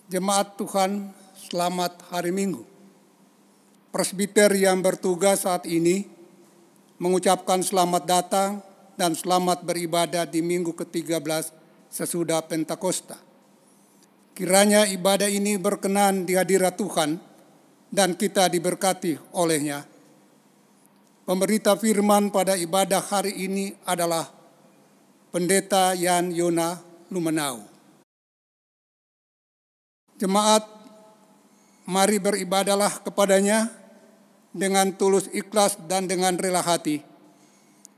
Jemaat Tuhan, selamat hari Minggu. Presbiter yang bertugas saat ini mengucapkan selamat datang dan selamat beribadah di minggu ke-13 sesudah Pentakosta. Kiranya ibadah ini berkenan di hadirat Tuhan dan kita diberkati olehnya. Pemberita firman pada ibadah hari ini adalah Pendeta Yan Yona Lumenau. Jemaat, mari beribadahlah kepadanya dengan tulus ikhlas dan dengan rela hati.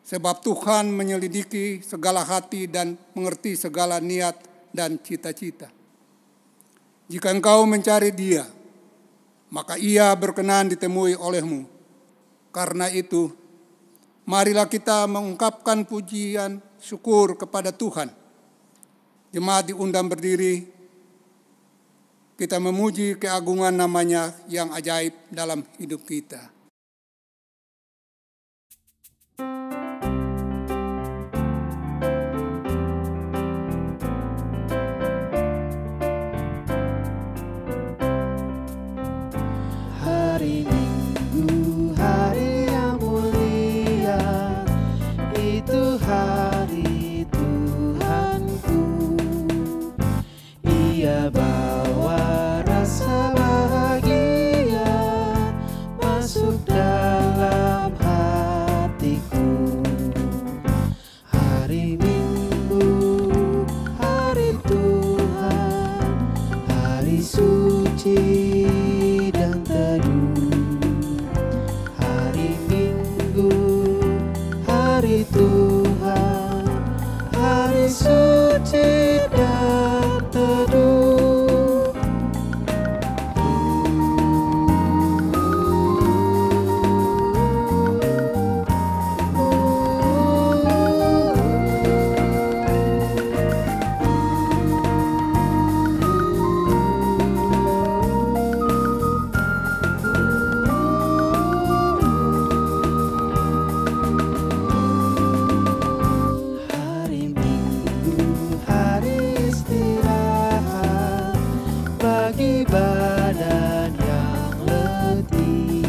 Sebab Tuhan menyelidiki segala hati dan mengerti segala niat dan cita-cita. Jika engkau mencari Dia, maka Ia berkenan ditemui olehmu. Karena itu, marilah kita mengungkapkan pujian syukur kepada Tuhan. Jemaat diundang berdiri. Kita memuji keagungan nama-Nya yang ajaib dalam hidup kita. Hari Minggu, hari yang mulia, itu hari Tuhanku. Ia bawa rasa bahagia masuk dalam hatiku. Hari Minggu, hari Tuhan, hari suci dan teduh. Hari Minggu, hari Tuhan, hari suci dan teduh. Hari Minggu, hari istirahat bagi badan yang letih.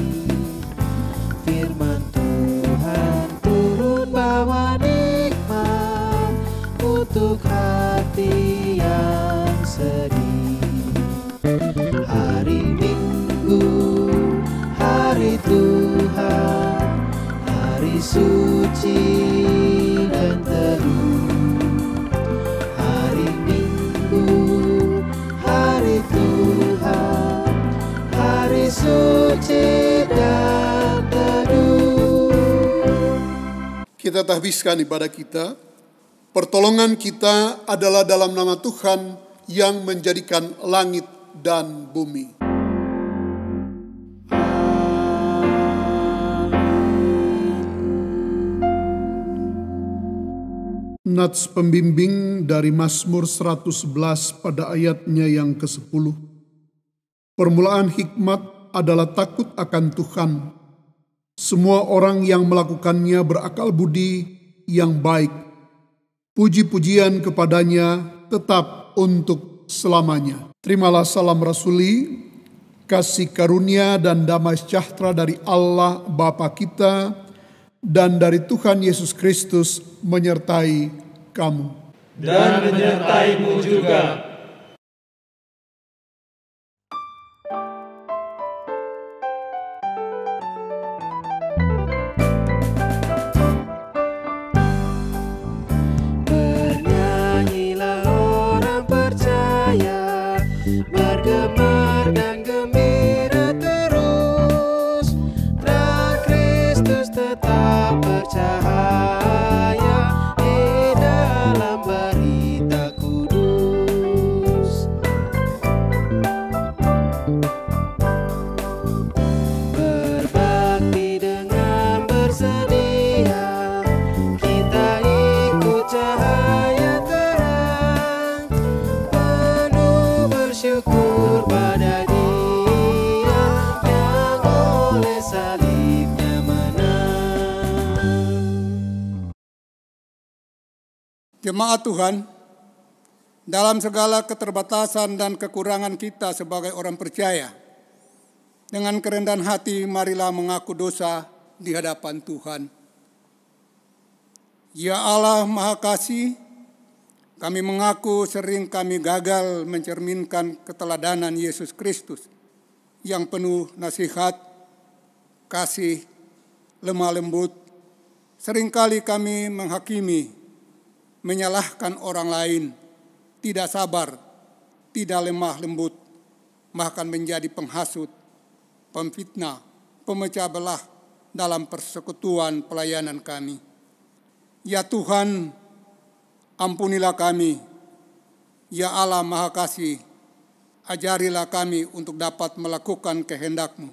Firman Tuhan turun bawa nikmat untuk hati yang sedih. Hari Minggu, hari Tuhan, hari suci dan teduh. Hari Minggu, hari Tuhan, hari suci dan teduh. Kita tahbiskan ibadah kita. Pertolongan kita adalah dalam nama Tuhan yang menjadikan langit dan bumi. Nats pembimbing dari Mazmur 111 pada ayatnya yang ke-10. Permulaan hikmat adalah takut akan Tuhan. Semua orang yang melakukannya berakal budi yang baik. Puji-pujian kepadanya tetap untuk selamanya. Terimalah salam rasuli, kasih karunia dan damai sejahtera dari Allah Bapa kita dan dari Tuhan Yesus Kristus menyertai kamu. Dan menyertaimu juga. Bernyanyilah orang percaya, bergemar dan gembira terus. Terang Kristus tetap bercahaya di dalam berita kudus. Berbakti dengan bersedia, kita ikut cahaya terang, penuh bersyukur pada Dia yang oleh salibnya menang. Jemaat Tuhan, dalam segala keterbatasan dan kekurangan kita sebagai orang percaya, dengan kerendahan hati marilah mengaku dosa di hadapan Tuhan. Ya Allah Maha Kasih, kami mengaku sering kami gagal mencerminkan keteladanan Yesus Kristus yang penuh nasihat, kasih, lemah lembut. Seringkali kami menghakimi, menyalahkan orang lain, tidak sabar, tidak lemah lembut, bahkan menjadi penghasut, pemfitnah, pemecah belah dalam persekutuan pelayanan kami. Ya Tuhan, ampunilah kami. Ya Allah Maha Kasih, ajarilah kami untuk dapat melakukan kehendak-Mu,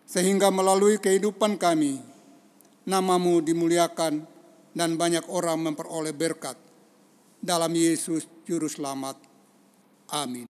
sehingga melalui kehidupan kami, nama-Mu dimuliakan dan banyak orang memperoleh berkat. Dalam Yesus Juru Selamat. Amin.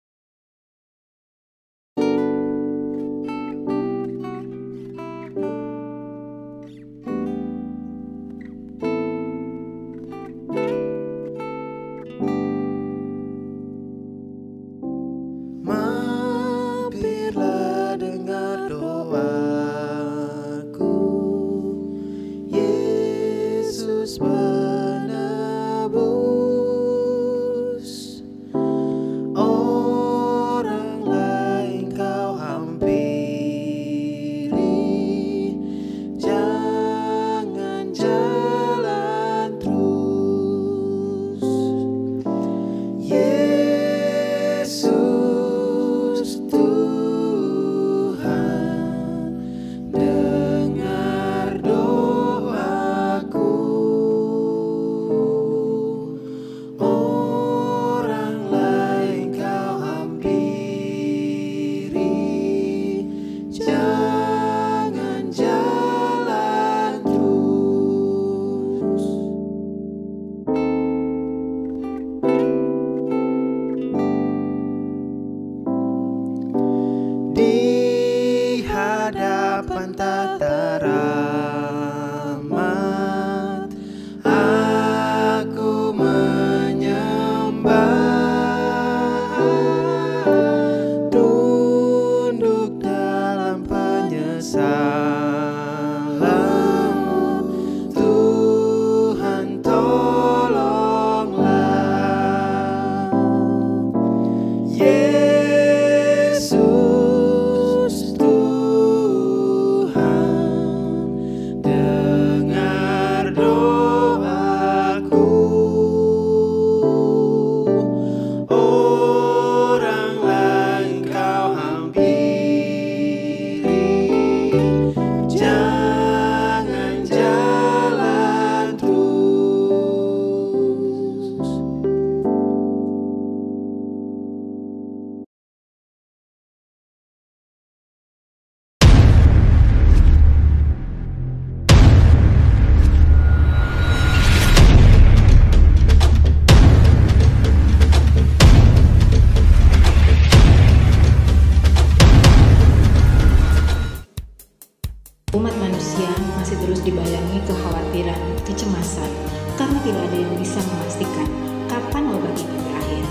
Umat manusia masih terus dibayangi kekhawatiran, kecemasan, karena tidak ada yang bisa memastikan kapan wabah ini berakhir.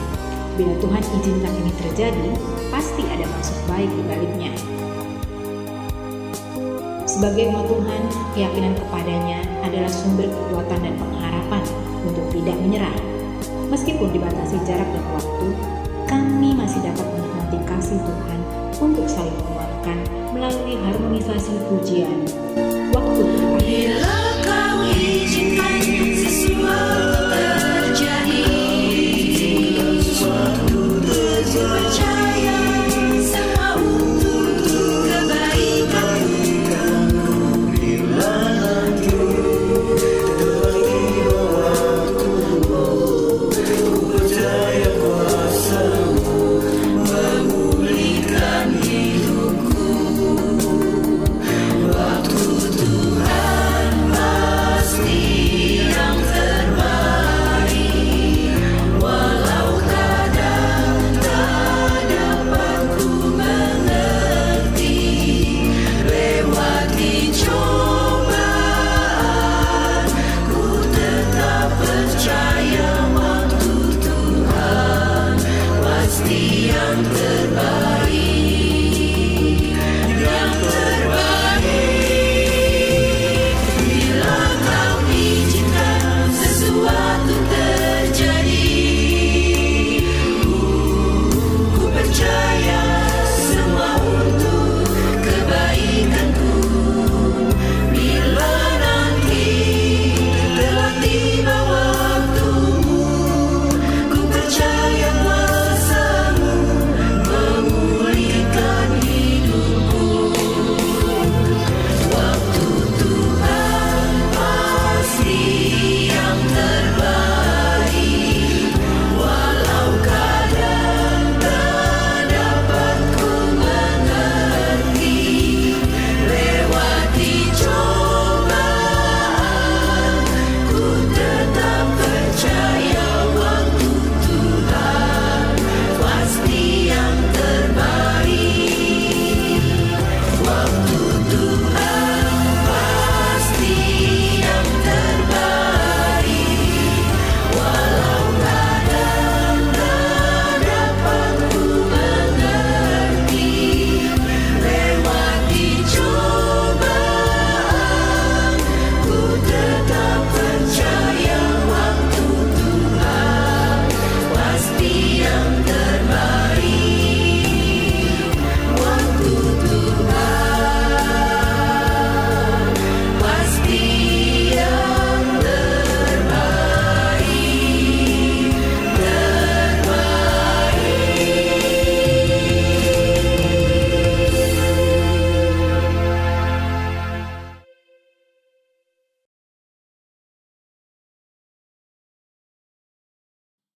Bila Tuhan izinkan ini terjadi, pasti ada maksud baik di baliknya. Sebagai umat Tuhan, keyakinan kepadanya adalah sumber kekuatan dan pengharapan untuk tidak menyerah. Meskipun dibatasi jarak dan waktu, kami masih dapat menikmati kasih Tuhan untuk saling menguatkan melalui harmonisasi pujian. Waktu bila kau izinkan sesuatu terjadi, percaya semua untuk kebaikanmu. Bila nanti terbagi waktumu, ku percaya kuasa-Mu memulihkan hidupku. Waktu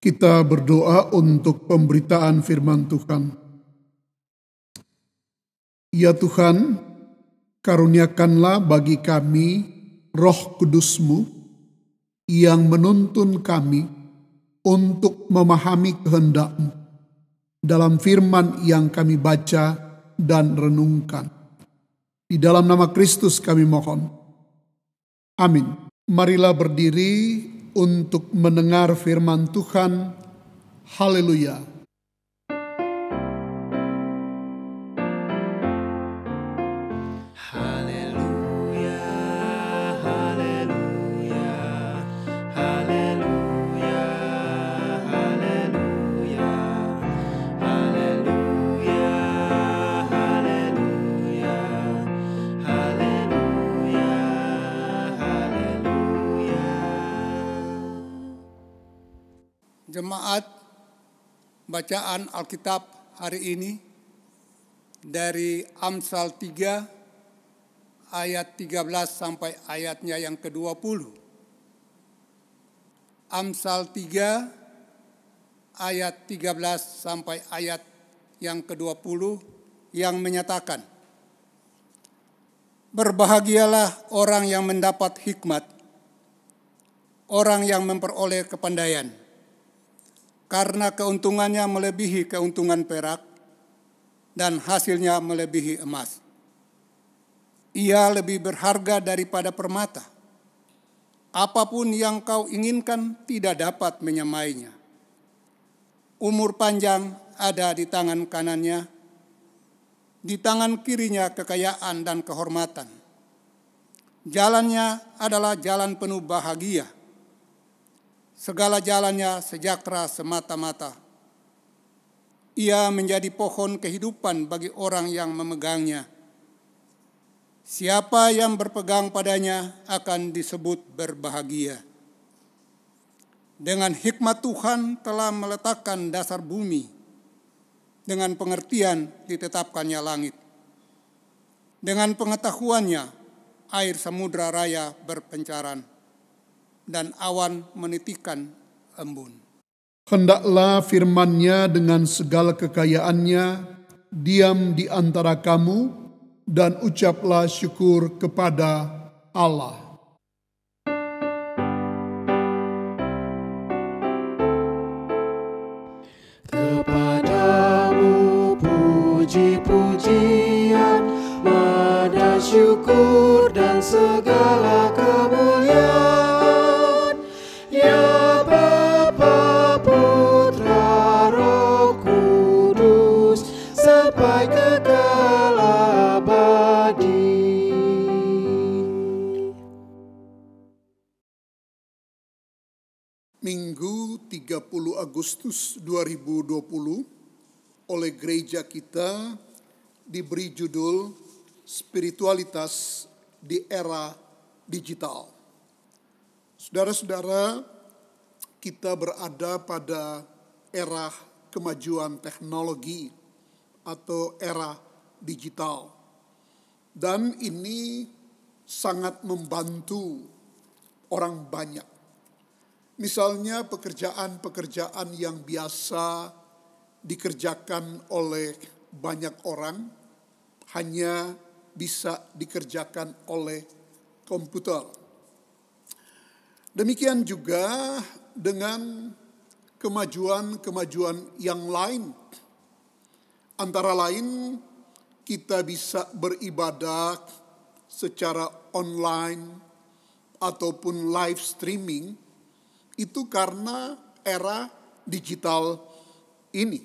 Kita berdoa untuk pemberitaan firman Tuhan. Ya Tuhan, karuniakanlah bagi kami Roh Kudus-Mu yang menuntun kami untuk memahami kehendak-Mu dalam firman yang kami baca dan renungkan. Di dalam nama Kristus kami mohon. Amin. Marilah berdiri untuk mendengar firman Tuhan. Haleluya. Haleluya, haleluya, haleluya, haleluya, haleluya, haleluya, haleluya, haleluya. Jemaat, bacaan Alkitab hari ini dari Amsal 3 ayat 13 sampai ayatnya yang ke-20. Amsal 3 ayat 13 sampai ayat yang ke-20 yang menyatakan, berbahagialah orang yang mendapat hikmat, orang yang memperoleh kepandaian, karena keuntungannya melebihi keuntungan perak dan hasilnya melebihi emas. Ia lebih berharga daripada permata. Apapun yang kau inginkan tidak dapat menyamainya. Umur panjang ada di tangan kanannya, di tangan kirinya kekayaan dan kehormatan. Jalannya adalah jalan penuh bahagia. Segala jalannya sejahtera semata-mata. Ia menjadi pohon kehidupan bagi orang yang memegangnya. Siapa yang berpegang padanya akan disebut berbahagia. Dengan hikmat Tuhan telah meletakkan dasar bumi. Dengan pengertian ditetapkannya langit. Dengan pengetahuannya air samudra raya berpencaran. Dan awan menitikan embun. Hendaklah firman-Nya dengan segala kekayaannya diam di antara kamu dan ucaplah syukur kepada Allah. Kepadamu puji-pujian, mada syukur dan segala kemuliaan. Ya Bapa, Putra, Roh Kudus, sampai kekal abadi. Minggu 30 Agustus 2020 oleh gereja kita diberi judul Spiritualitas di Era Digital. Saudara-saudara, kita berada pada era kemajuan teknologi atau era digital. Dan ini sangat membantu orang banyak. Misalnya pekerjaan-pekerjaan yang biasa dikerjakan oleh banyak orang hanya bisa dikerjakan oleh komputer. Demikian juga dengan kemajuan-kemajuan yang lain. Antara lain kita bisa beribadah secara online ataupun live streaming. Itu karena era digital ini.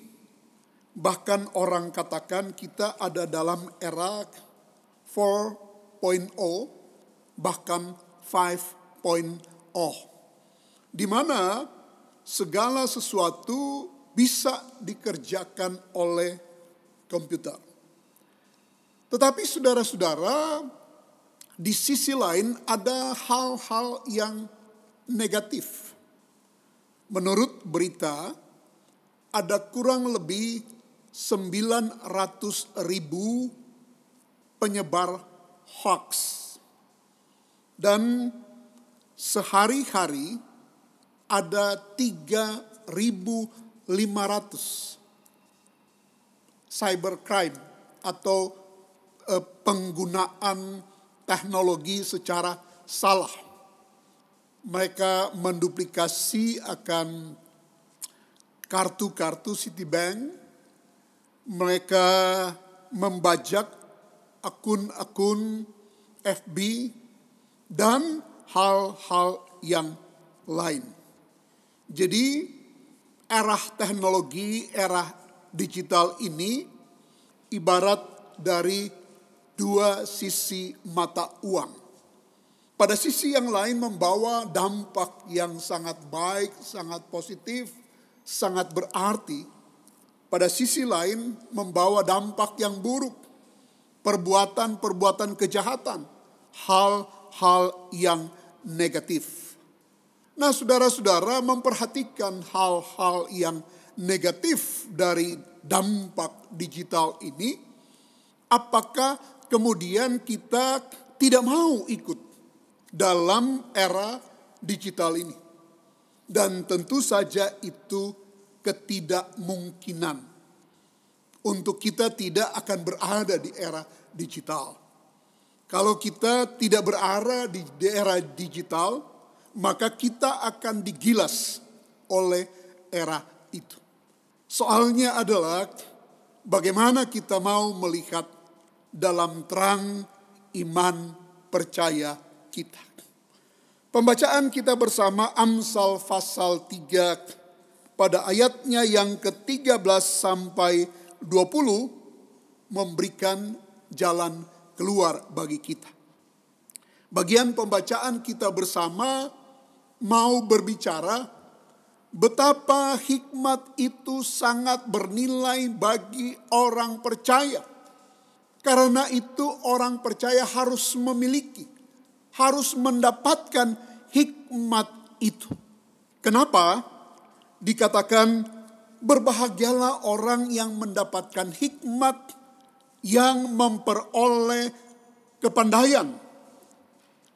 Bahkan orang katakan kita ada dalam era 4.0 bahkan 5.0. Di mana segala sesuatu bisa dikerjakan oleh komputer. Tetapi saudara-saudara, di sisi lain ada hal-hal yang negatif. Menurut berita, ada kurang lebih 900.000 penyebar hoax. Dan sehari-hari ada 3 1.500 cybercrime atau penggunaan teknologi secara salah. Mereka menduplikasi akan kartu-kartu Citibank, mereka membajak akun-akun FB, dan hal-hal yang lain. Jadi era teknologi, era digital ini ibarat dari dua sisi mata uang. Pada sisi yang lain membawa dampak yang sangat baik, sangat positif, sangat berarti. Pada sisi lain membawa dampak yang buruk, perbuatan-perbuatan kejahatan, hal-hal yang negatif. Nah, saudara-saudara, memperhatikan hal-hal yang negatif dari dampak digital ini, apakah kemudian kita tidak mau ikut dalam era digital ini? Dan tentu saja itu ketidakmungkinan untuk kita tidak akan berada di era digital. Kalau kita tidak berada di era digital, maka kita akan digilas oleh era itu. Soalnya adalah bagaimana kita mau melihat dalam terang iman percaya kita. Pembacaan kita bersama Amsal pasal 3 pada ayatnya yang ke-13 sampai 20 memberikan jalan keluar bagi kita. Bagian pembacaan kita bersama mau berbicara betapa hikmat itu sangat bernilai bagi orang percaya. Karena itu orang percaya harus memiliki, harus mendapatkan hikmat itu. Kenapa? Dikatakan berbahagialah orang yang mendapatkan hikmat, yang memperoleh kepandaian.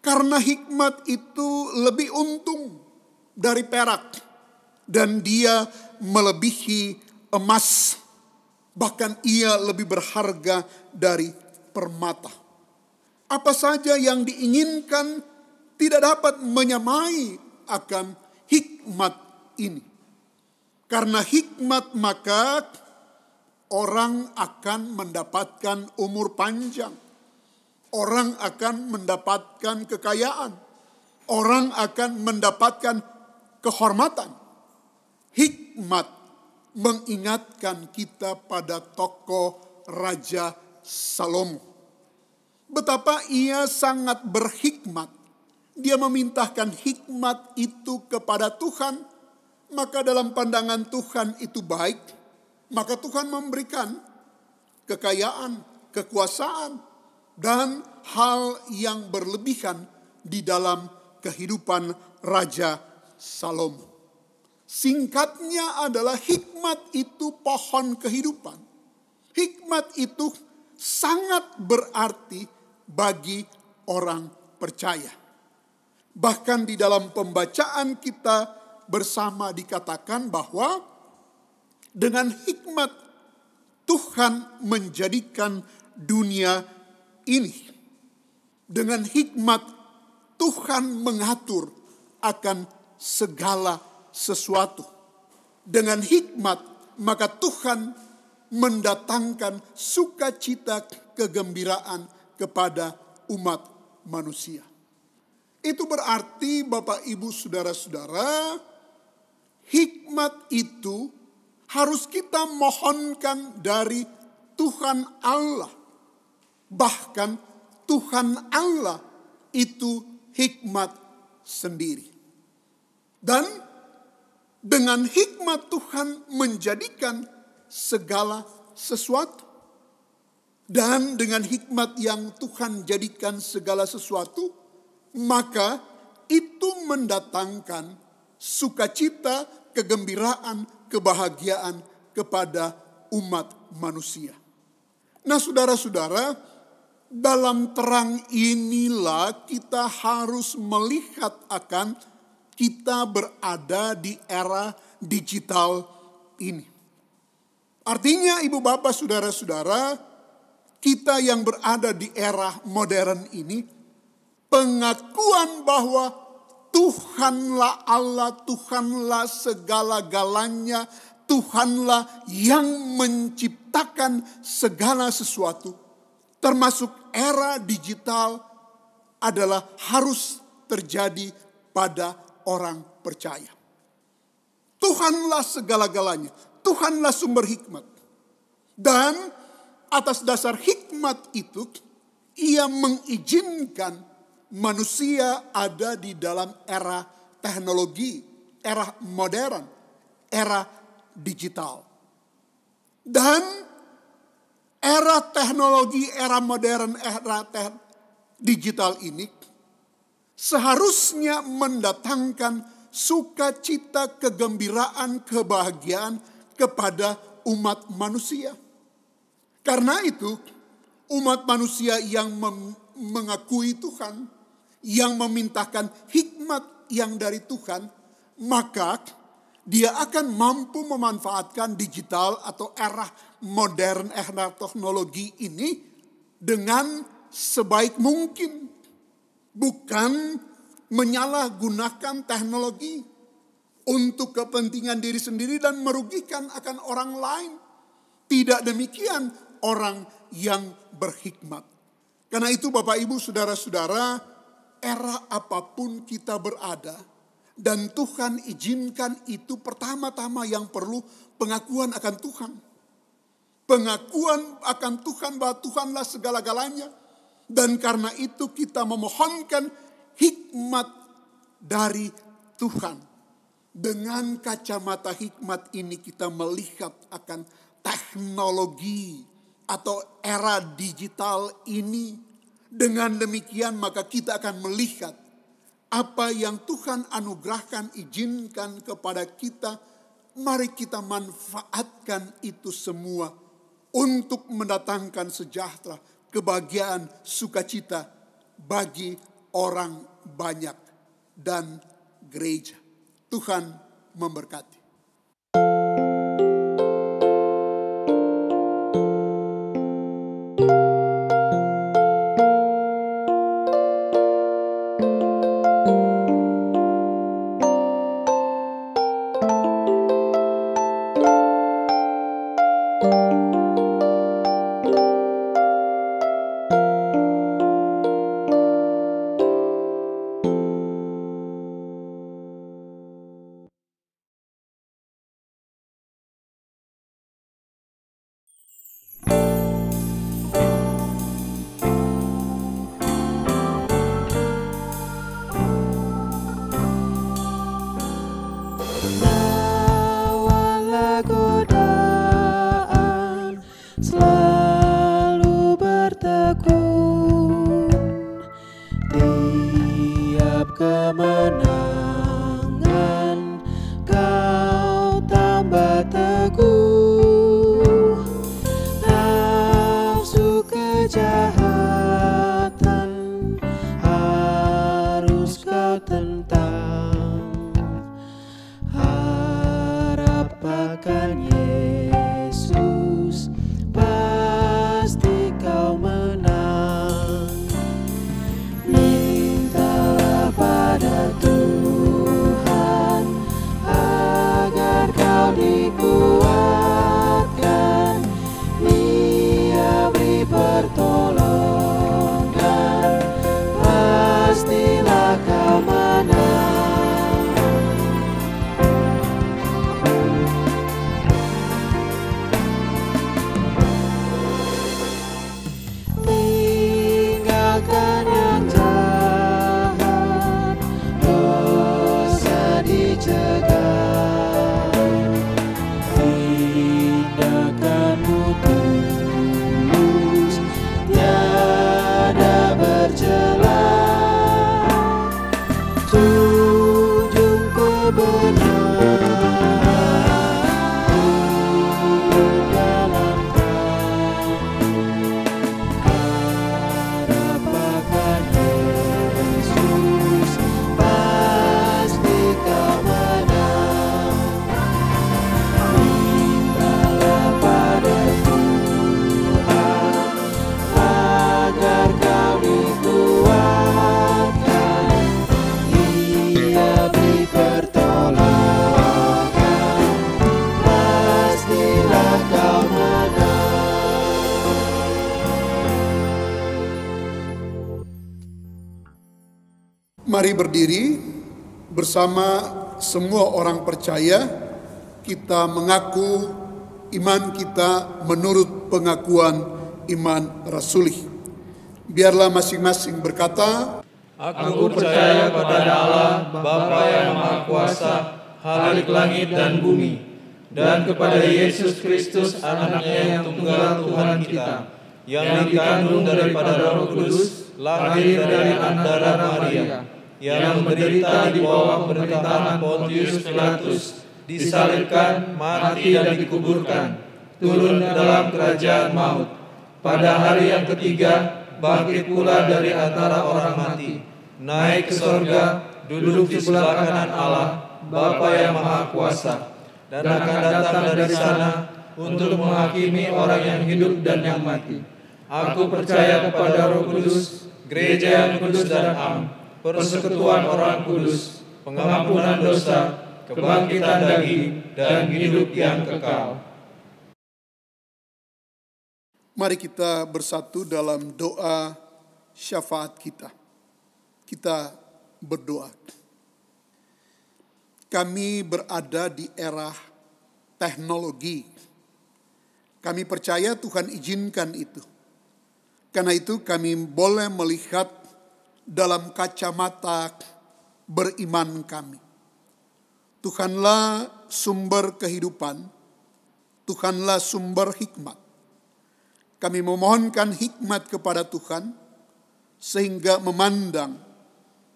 Karena hikmat itu lebih untung dari perak, dan dia melebihi emas, bahkan ia lebih berharga dari permata. Apa saja yang diinginkan tidak dapat menyamai akan hikmat ini. Karena hikmat maka orang akan mendapatkan umur panjang. Orang akan mendapatkan kekayaan. Orang akan mendapatkan kehormatan. Hikmat mengingatkan kita pada tokoh Raja Salomo. Betapa ia sangat berhikmat. Dia memintahkan hikmat itu kepada Tuhan. Maka dalam pandangan Tuhan itu baik. Maka Tuhan memberikan kekayaan, kekuasaan, dan hal yang berlebihan di dalam kehidupan Raja Salomo. Singkatnya adalah hikmat itu pohon kehidupan. Hikmat itu sangat berarti bagi orang percaya. Bahkan di dalam pembacaan kita bersama dikatakan bahwa dengan hikmat Tuhan menjadikan dunia ini. Dengan hikmat Tuhan mengatur akan segala sesuatu. Dengan hikmat maka Tuhan mendatangkan sukacita kegembiraan kepada umat manusia. Itu berarti Bapak Ibu Saudara-saudara, hikmat itu harus kita mohonkan dari Tuhan Allah. Bahkan Tuhan Allah itu hikmat sendiri. Dan dengan hikmat Tuhan menjadikan segala sesuatu. Dan dengan hikmat yang Tuhan jadikan segala sesuatu, maka itu mendatangkan sukacita, kegembiraan, kebahagiaan kepada umat manusia. Nah, saudara-saudara, dalam terang inilah kita harus melihat akan kita berada di era digital ini. Artinya Ibu Bapak Saudara-saudara, kita yang berada di era modern ini, pengakuan bahwa Tuhanlah Allah, Tuhanlah segala-galanya, Tuhanlah yang menciptakan segala sesuatu, termasuk era digital, adalah harus terjadi pada orang percaya. Tuhanlah segala-galanya, Tuhanlah sumber hikmat. Dan atas dasar hikmat itu, Ia mengizinkan manusia ada di dalam era teknologi, era modern, era digital. Dan era teknologi, era modern, era digital ini seharusnya mendatangkan sukacita, kegembiraan, kebahagiaan kepada umat manusia. Karena itu, umat manusia yang mengakui Tuhan, yang memintakan hikmat yang dari Tuhan, maka dia akan mampu memanfaatkan digital atau era modern, era teknologi ini dengan sebaik mungkin. Bukan menyalahgunakan teknologi untuk kepentingan diri sendiri dan merugikan akan orang lain. Tidak demikian orang yang berhikmat. Karena itu Bapak Ibu Saudara-saudara, era apapun kita berada, dan Tuhan izinkan itu, pertama-tama yang perlu pengakuan akan Tuhan. Pengakuan akan Tuhan bahwa Tuhanlah segala-galanya. Dan karena itu kita memohonkan hikmat dari Tuhan. Dengan kacamata hikmat ini kita melihat akan teknologi atau era digital ini. Dengan demikian maka kita akan melihat apa yang Tuhan anugerahkan, izinkan kepada kita. Mari kita manfaatkan itu semua untuk mendatangkan sejahtera, kebahagiaan, sukacita bagi orang banyak dan gereja. Tuhan memberkati. Lawanlah godaan, selalu bertekun. Tiap kemenangan kau tambah teguh. Nafsu kejahatan harus kau tentang. Harap akan Yesus, pasti kau menang. Mintalah pada Tuhan agar kau dikuatkan. Dia beri pertolongan, pastilah kau menang. Mari berdiri bersama semua orang percaya, kita mengaku iman kita menurut pengakuan iman rasuli. Biarlah masing-masing berkata, Aku percaya kepada Allah, Bapa yang Maha Kuasa, Khalik langit dan bumi, dan kepada Yesus Kristus, Anaknya yang tunggal Tuhan kita, yang dikandung daripada Roh Kudus, lahir dari antara Maria, yang menderita di bawah pemerintahan Pontius Pilatus, disalibkan, mati dan dikuburkan, turun ke dalam kerajaan maut. Pada hari yang ketiga, bangkit pula dari antara orang mati, naik ke sorga, duduk di sebelah kanan Allah, Bapa yang Maha Kuasa, dan akan datang dari sana untuk menghakimi orang yang hidup dan yang mati. Aku percaya kepada Roh Kudus, gereja yang kudus dan am, persekutuan orang kudus, pengampunan dosa, kebangkitan daging, dan hidup yang kekal. Mari kita bersatu dalam doa syafaat kita. Kita berdoa. Kami berada di era teknologi. Kami percaya Tuhan izinkan itu. Karena itu kami boleh melihat dalam kacamata beriman kami. Tuhanlah sumber kehidupan. Tuhanlah sumber hikmat. Kami memohonkan hikmat kepada Tuhan sehingga memandang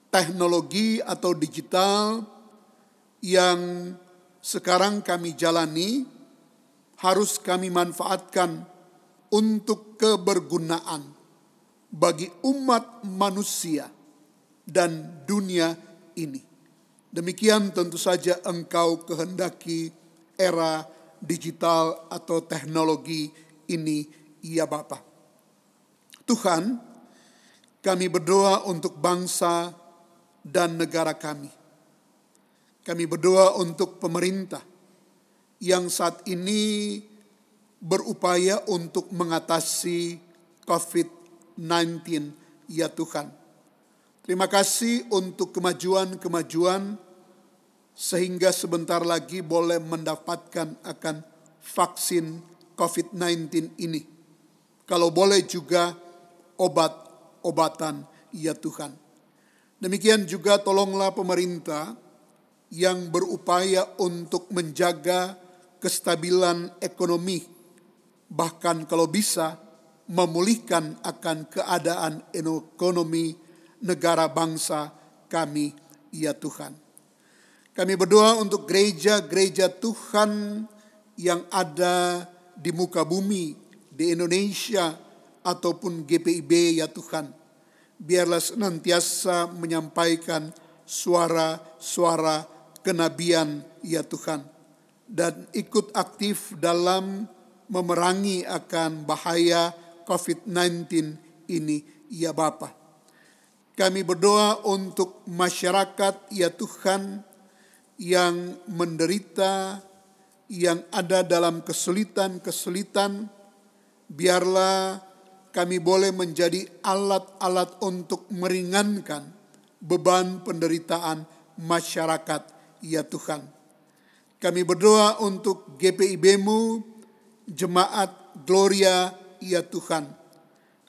teknologi atau digital yang sekarang kami jalani harus kami manfaatkan untuk kebergunaan bagi umat manusia dan dunia ini. Demikian tentu saja Engkau kehendaki era digital atau teknologi ini, ya Bapa. Tuhan, kami berdoa untuk bangsa dan negara kami. Kami berdoa untuk pemerintah yang saat ini berupaya untuk mengatasi COVID-19, ya Tuhan. Terima kasih untuk kemajuan-kemajuan sehingga sebentar lagi boleh mendapatkan akan vaksin COVID-19 ini. Kalau boleh juga obat-obatan, ya Tuhan. Demikian juga tolonglah pemerintah yang berupaya untuk menjaga kestabilan ekonomi, bahkan kalau bisa memulihkan akan keadaan ekonomi negara bangsa kami, ya Tuhan. Kami berdoa untuk gereja-gereja Tuhan yang ada di muka bumi, di Indonesia ataupun GPIB, ya Tuhan. Biarlah senantiasa menyampaikan suara-suara kenabian, ya Tuhan. Dan ikut aktif dalam memerangi akan bahaya COVID-19 ini, ya Bapa. Kami berdoa untuk masyarakat, ya Tuhan, yang menderita, yang ada dalam kesulitan-kesulitan. Biarlah kami boleh menjadi alat-alat untuk meringankan beban penderitaan masyarakat, ya Tuhan. Kami berdoa untuk GPIB-Mu, Jemaat Gloria, ya Tuhan,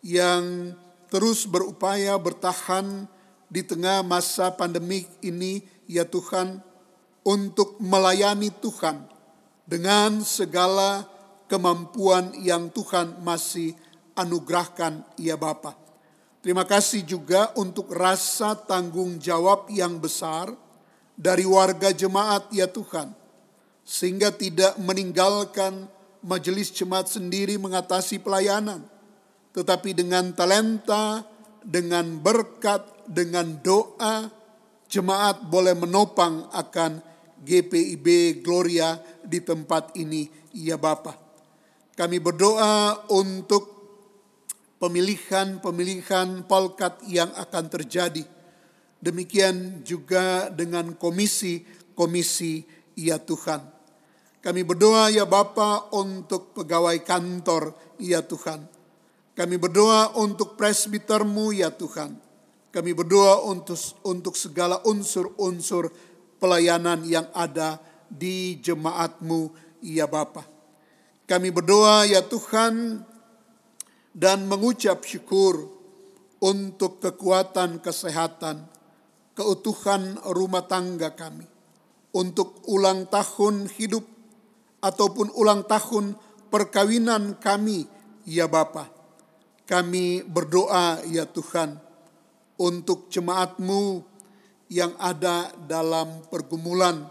yang terus berupaya bertahan di tengah masa pandemik ini, ya Tuhan, untuk melayani Tuhan dengan segala kemampuan yang Tuhan masih anugerahkan, ya Bapa. Terima kasih juga untuk rasa tanggung jawab yang besar dari warga jemaat, ya Tuhan, sehingga tidak meninggalkan majelis jemaat sendiri mengatasi pelayanan, tetapi dengan talenta, dengan berkat, dengan doa, jemaat boleh menopang akan GPIB Gloria di tempat ini, ya Bapa. Kami berdoa untuk pemilihan Polkat yang akan terjadi. Demikian juga dengan komisi-komisi, ya Tuhan. Kami berdoa, ya Bapa, untuk pegawai kantor, ya Tuhan. Kami berdoa untuk presbitermu, ya Tuhan, Kami berdoa untuk segala unsur-unsur pelayanan yang ada di jemaat-Mu, ya Bapa. Kami berdoa ya Tuhan dan mengucap syukur untuk kekuatan kesehatan, keutuhan rumah tangga kami, untuk ulang tahun hidup ataupun ulang tahun perkawinan kami, ya Bapa. Kami berdoa ya Tuhan untuk jemaat-Mu yang ada dalam pergumulan,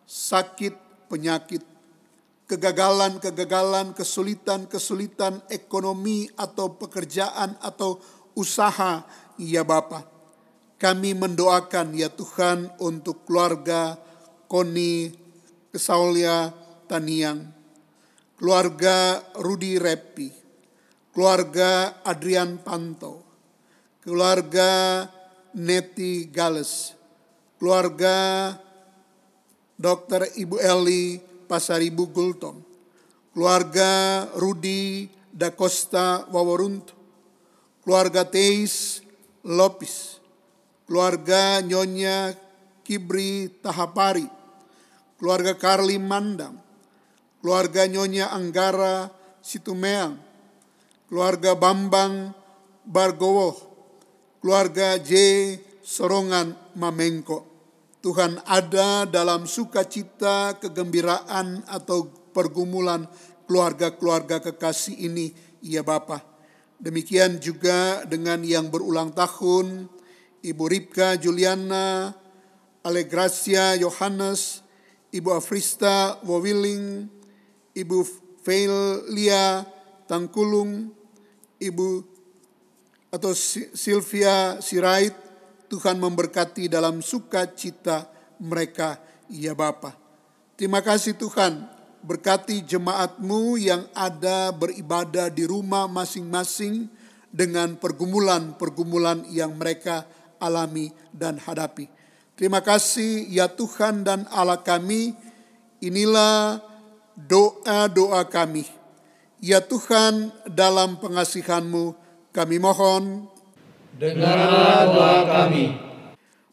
sakit, penyakit, kegagalan, kesulitan ekonomi atau pekerjaan atau usaha, ya Bapa. Kami mendoakan ya Tuhan untuk keluarga Koni Kesaulia Taniang, keluarga Rudi Repi, keluarga Adrian Panto, keluarga Neti Gales, keluarga Dr. Ibu Eli Pasaribu Gultom, keluarga Rudi Da Costa Waworuntu, keluarga Teis Lopis, keluarga Nyonya Kibri Tahapari, keluarga Karli Mandam, keluarga Nyonya Anggara Situmeang, keluarga Bambang Bargowo, keluarga J. Sorongan Mamengko. Tuhan ada dalam sukacita, kegembiraan atau pergumulan keluarga-keluarga kekasih ini, ya Bapa. Demikian juga dengan yang berulang tahun, Ibu Ripka Juliana, Alegracia Yohanes, Ibu Afrista Wawiling, Ibu Feilia Tangkulung, Ibu atau Sylvia Sirait. Tuhan memberkati dalam sukacita mereka, ya Bapa. Terima kasih Tuhan, berkati jemaat-Mu yang ada beribadah di rumah masing-masing dengan pergumulan-pergumulan yang mereka alami dan hadapi. Terima kasih ya Tuhan dan Allah kami, inilah doa-doa kami. Ya Tuhan, dalam pengasihan-Mu kami mohon, dengarlah doa kami.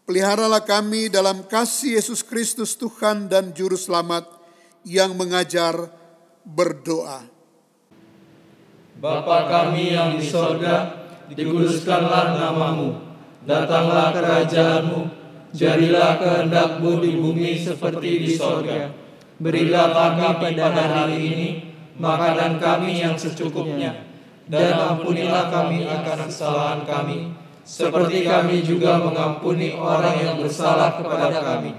Peliharalah kami dalam kasih Yesus Kristus Tuhan dan Juru Selamat yang mengajar berdoa. Bapa kami yang di sorga, dikuduskanlah nama-Mu. Datanglah kerajaan-Mu, jadilah kehendak-Mu di bumi seperti di sorga. Berilah kami pada hari ini makanan kami yang secukupnya. Dan ampunilah kami akan kesalahan kami, seperti kami juga mengampuni orang yang bersalah kepada kami.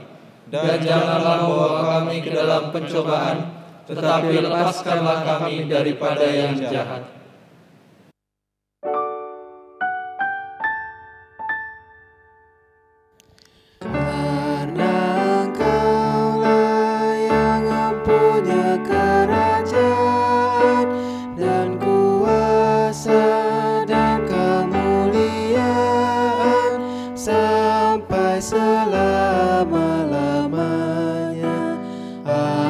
Dan janganlah bawa kami ke dalam pencobaan, tetapi lepaskanlah kami daripada yang jahat. Karena Engkaulah yang mempunyai kerajaan dan kuasa dan kemuliaan sampai selama-lamanya. Amin.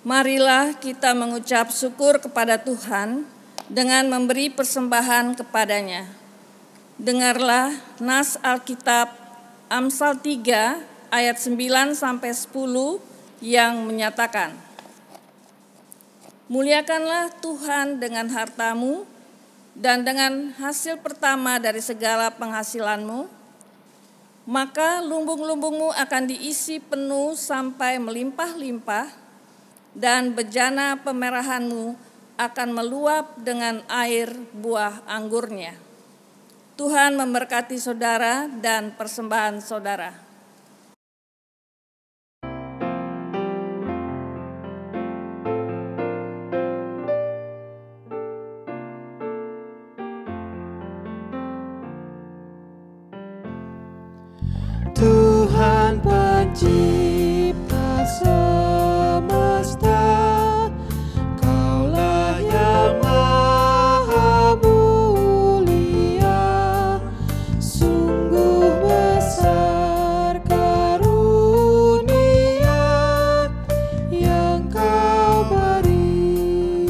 Marilah kita mengucap syukur kepada Tuhan dengan memberi persembahan kepadanya. Dengarlah nas Alkitab Amsal 3 ayat 9-10 yang menyatakan, muliakanlah Tuhan dengan hartamu dan dengan hasil pertama dari segala penghasilanmu, maka lumbung-lumbungmu akan diisi penuh sampai melimpah-limpah, dan bejana pemerahanmu akan meluap dengan air buah anggurnya. Tuhan memberkati saudara dan persembahan saudara. Tuhan pencipta semesta, Kaulah yang maha mulia, sungguh besar karunia yang Kau beri.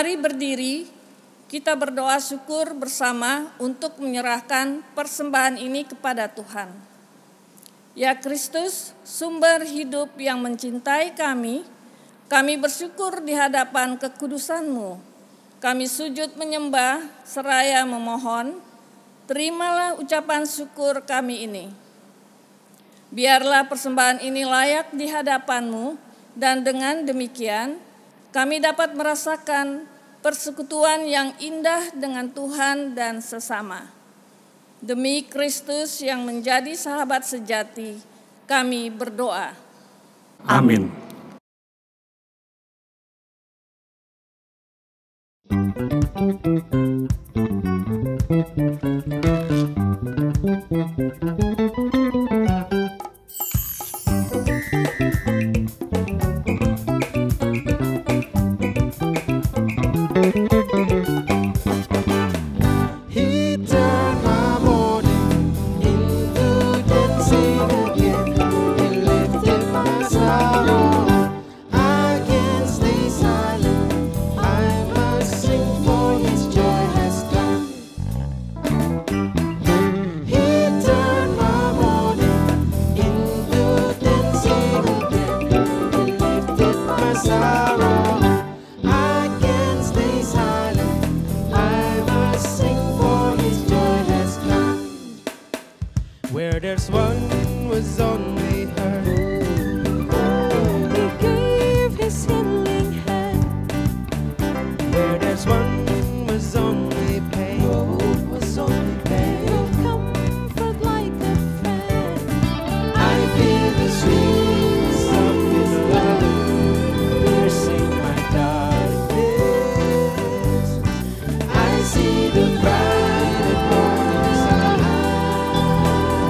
Mari berdiri, kita berdoa syukur bersama untuk menyerahkan persembahan ini kepada Tuhan. Ya Kristus, sumber hidup yang mencintai kami bersyukur di hadapan kekudusan-Mu. Kami sujud menyembah seraya memohon, terimalah ucapan syukur kami ini. Biarlah persembahan ini layak di hadapan-Mu, dan dengan demikian kami dapat merasakan persekutuan yang indah dengan Tuhan dan sesama. Demi Kristus yang menjadi sahabat sejati, kami berdoa. Amin. Where there's one was only her. He gave his healing hand. Where there's one was only pain. He'll comfort like a friend. I feel the sweetness of His love piercing my darkness. I see the bright and morning sun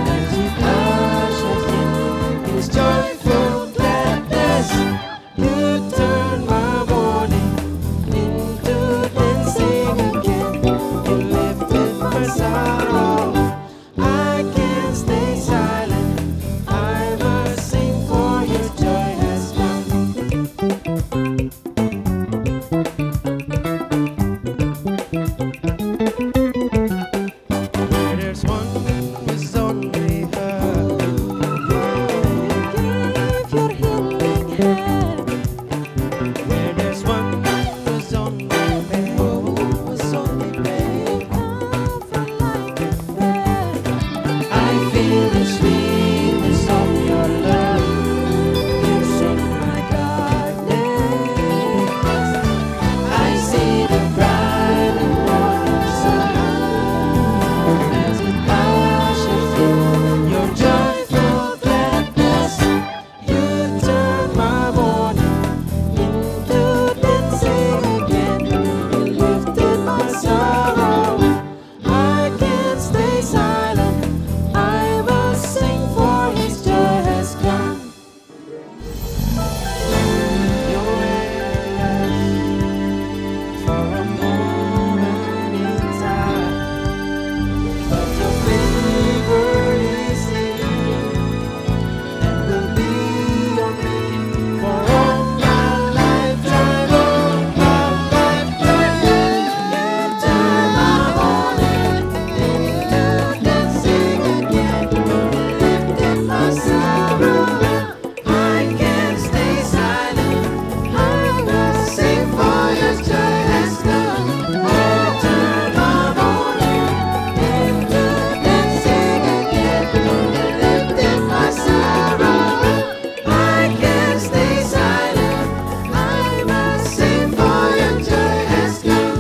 as He ushers in His joyful gladness. You turn my mourning into dancing again. You lifted my sorrow. I can't stay silent. I must sing, for His joy has come. Where there's one was only her. Gave your healing hand. Where there's one was only pain. He'll comfort like a friend. I feel the sweetness of Your love piercing my darkness. I see the bright and morning sun as it ushers in Your joyful gladness. You turn my mourning into dancing again. You lifted my sorrow. I can't stay silent. I must sing, for His joy has come. Your endless for a moment in time, but Your favor is here and will be on me for all my lifetime. All my lifetime, You turn my mourning into dancing again. You lifted my sorrow. I can't stay silent. I must sing, for Your joy has come. You turn my mourning into dancing again. You lifted my sorrow. I can't stay silent. I must sing, for Your joy has come.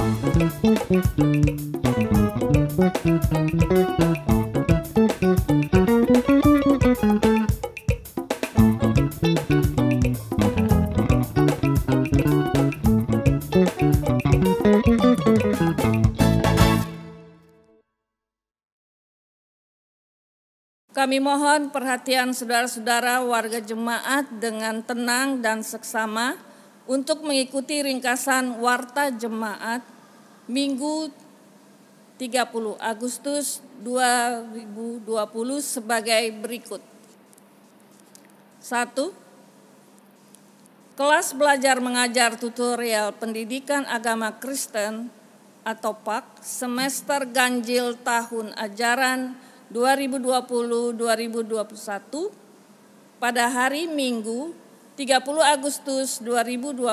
Kami mohon perhatian saudara-saudara warga jemaat dengan tenang dan seksama untuk mengikuti ringkasan Warta Jemaat Minggu 30 Agustus 2020 sebagai berikut. 1. kelas belajar mengajar tutorial pendidikan agama Kristen atau PAK semester ganjil tahun ajaran 2020-2021 pada hari Minggu 30 Agustus 2020.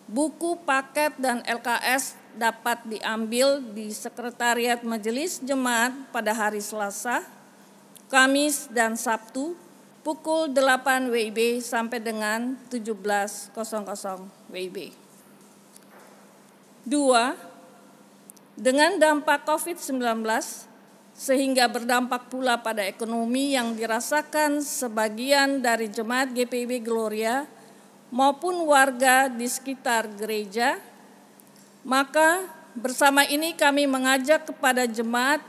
Buku, paket, dan LKS dapat diambil di Sekretariat Majelis Jemaat pada hari Selasa, Kamis, dan Sabtu pukul 8 WIB sampai dengan 17.00 WIB. 2. Dengan dampak COVID-19 sehingga berdampak pula pada ekonomi yang dirasakan sebagian dari jemaat GPIB Gloria maupun warga di sekitar gereja, maka bersama ini kami mengajak kepada jemaat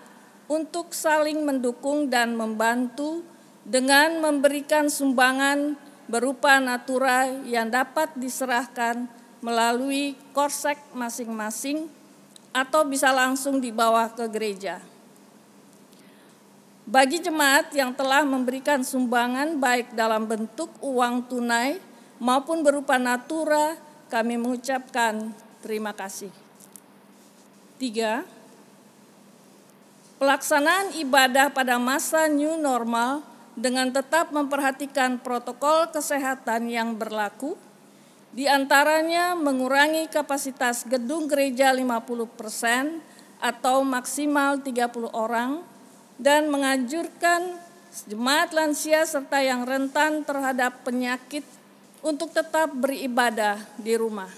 untuk saling mendukung dan membantu dengan memberikan sumbangan berupa natura yang dapat diserahkan melalui korsek masing-masing atau bisa langsung dibawa ke gereja. Bagi jemaat yang telah memberikan sumbangan baik dalam bentuk uang tunai maupun berupa natura, kami mengucapkan terima kasih. 3. Pelaksanaan ibadah pada masa new normal dengan tetap memperhatikan protokol kesehatan yang berlaku, di antaranya mengurangi kapasitas gedung gereja 50% atau maksimal 30 orang, dan menganjurkan jemaat lansia serta yang rentan terhadap penyakit untuk tetap beribadah di rumah.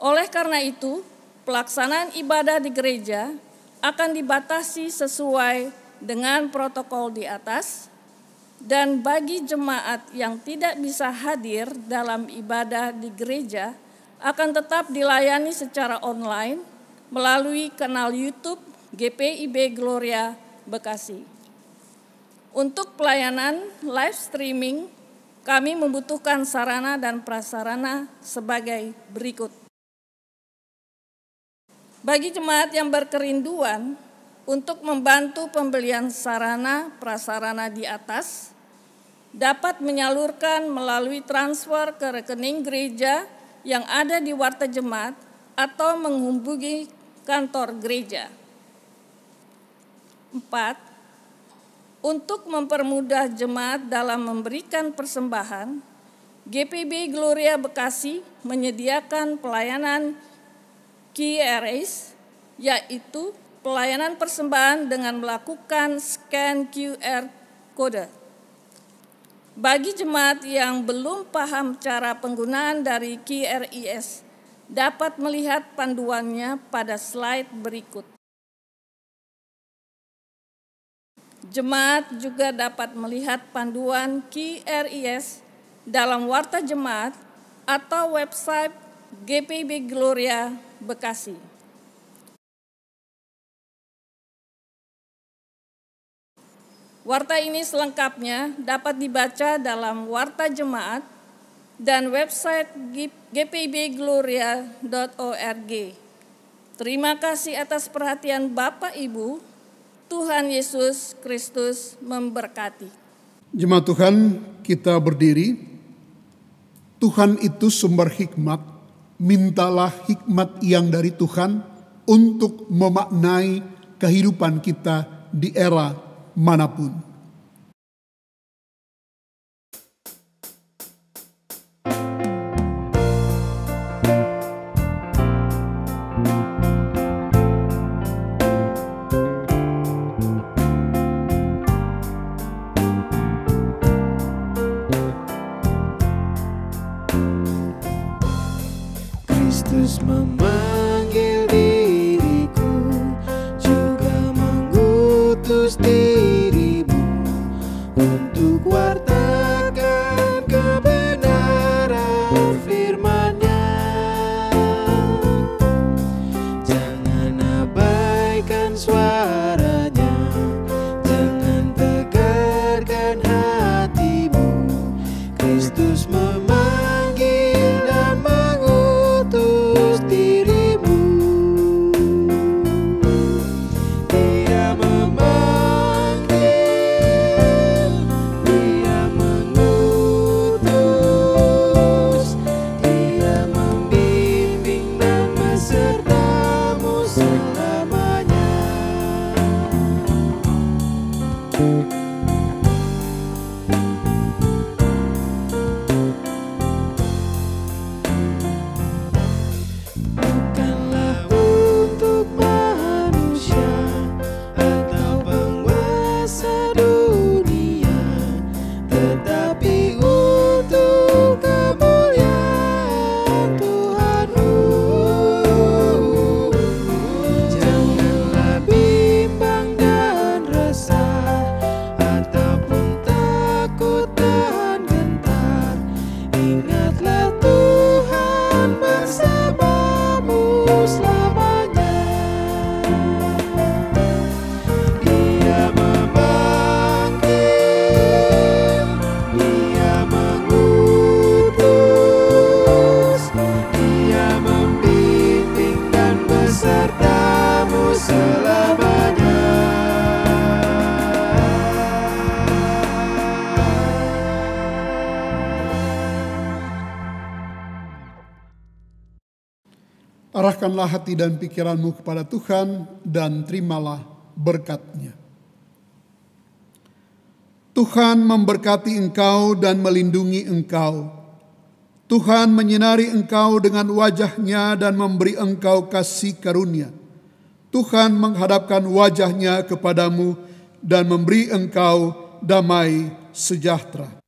Oleh karena itu, pelaksanaan ibadah di gereja akan dibatasi sesuai dengan protokol di atas, dan bagi jemaat yang tidak bisa hadir dalam ibadah di gereja akan tetap dilayani secara online melalui kanal YouTube GPIB Gloria Bekasi. Untuk pelayanan live streaming, kami membutuhkan sarana dan prasarana sebagai berikut. Bagi jemaat yang berkerinduan untuk membantu pembelian sarana prasarana di atas, dapat menyalurkan melalui transfer ke rekening gereja yang ada di warta jemaat atau menghubungi kantor gereja. 4. Untuk mempermudah jemaat dalam memberikan persembahan, GPIB Gloria Bekasi menyediakan pelayanan QRS, yaitu pelayanan persembahan dengan melakukan scan QR Code. Bagi jemaat yang belum paham cara penggunaan dari QRIS, dapat melihat panduannya pada slide berikut. Jemaat juga dapat melihat panduan QRIS dalam warta jemaat atau website GPIB Gloria Bekasi. Warta ini selengkapnya dapat dibaca dalam warta jemaat dan website gpibgloria.org. Terima kasih atas perhatian Bapak Ibu. Tuhan Yesus Kristus memberkati. Jemaat Tuhan, kita berdiri. Tuhan itu sumber hikmat. Mintalah hikmat yang dari Tuhan untuk memaknai kehidupan kita di era manapun. Kristus memanggil diriku, juga mengutus dirimu untuk wartakan kebenaran firman-Nya. Jangan abaikan suaranya, jangan tegarkan hatimu. Kristus memanggil dan mengutus dirimu. Arahkanlah hati dan pikiranmu kepada Tuhan dan terimalah berkat-Nya. Tuhan memberkati engkau dan melindungi engkau. Tuhan menyinari engkau dengan wajah-Nya dan memberi engkau kasih karunia. Tuhan menghadapkan wajah-Nya kepadamu dan memberi engkau damai sejahtera.